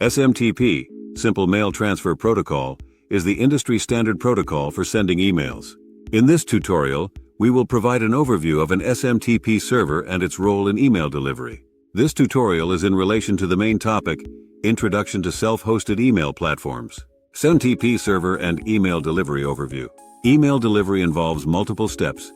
SMTP, Simple Mail Transfer Protocol, is the industry standard protocol for sending emails. In this tutorial, we will provide an overview of an SMTP server and its role in email delivery. This tutorial is in relation to the main topic, Introduction to Self-Hosted Email Platforms. SMTP Server and Email Delivery Overview. Email delivery involves multiple steps,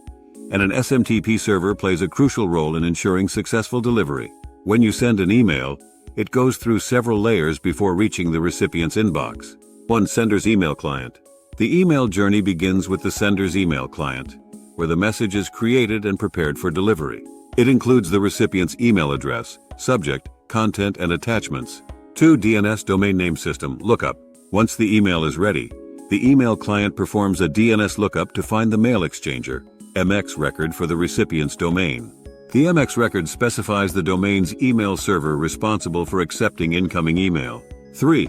and an SMTP server plays a crucial role in ensuring successful delivery. When you send an email, it goes through several layers before reaching the recipient's inbox. 1. Sender's email client. The email journey begins with the sender's email client, where the message is created and prepared for delivery. It includes the recipient's email address, subject, content, and attachments. 2. DNS domain name system lookup. Once the email is ready, the email client performs a DNS lookup to find the mail exchanger, MX record for the recipient's domain. The MX record specifies the domain's email server responsible for accepting incoming email. 3.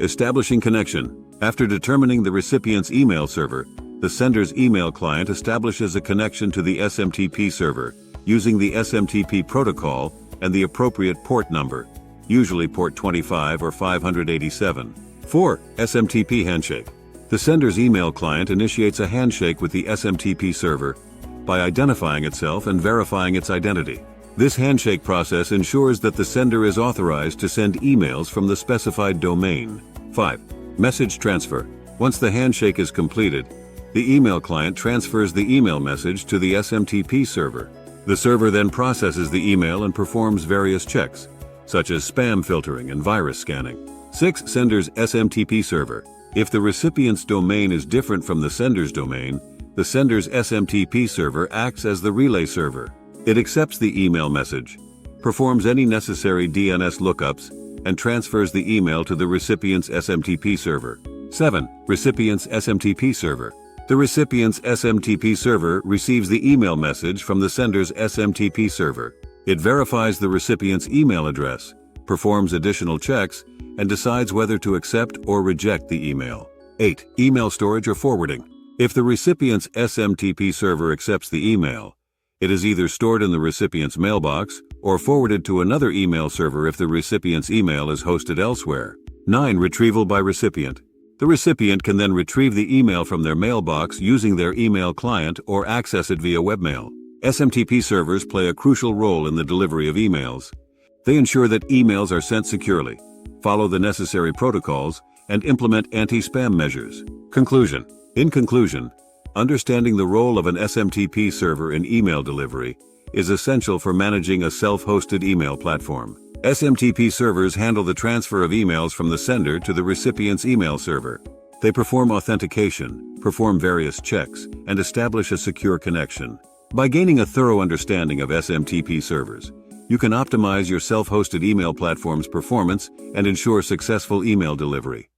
Establishing connection. After determining the recipient's email server, the sender's email client establishes a connection to the SMTP server using the SMTP protocol and the appropriate port number, usually port 25 or 587. 4. SMTP handshake. The sender's email client initiates a handshake with the SMTP server by identifying itself and verifying its identity. This handshake process ensures that the sender is authorized to send emails from the specified domain. 5. Message transfer. Once the handshake is completed, the email client transfers the email message to the SMTP server. The server then processes the email and performs various checks, such as spam filtering and virus scanning. 6. Sender's SMTP server. If the recipient's domain is different from the sender's domain, the sender's SMTP server acts as the relay server. It accepts the email message, performs any necessary DNS lookups, and transfers the email to the recipient's SMTP server. 7. Recipient's SMTP server. The recipient's SMTP server receives the email message from the sender's SMTP server. It verifies the recipient's email address, performs additional checks, and decides whether to accept or reject the email. 8. Email storage or forwarding. If the recipient's SMTP server accepts the email, it is either stored in the recipient's mailbox or forwarded to another email server if the recipient's email is hosted elsewhere. 9. Retrieval by recipient. The recipient can then retrieve the email from their mailbox using their email client or access it via webmail. SMTP servers play a crucial role in the delivery of emails. They ensure that emails are sent securely, follow the necessary protocols, and implement anti-spam measures. Conclusion. In conclusion, understanding the role of an SMTP server in email delivery is essential for managing a self-hosted email platform. SMTP servers handle the transfer of emails from the sender to the recipient's email server. They perform authentication, perform various checks, and establish a secure connection. By gaining a thorough understanding of SMTP servers, you can optimize your self-hosted email platform's performance and ensure successful email delivery.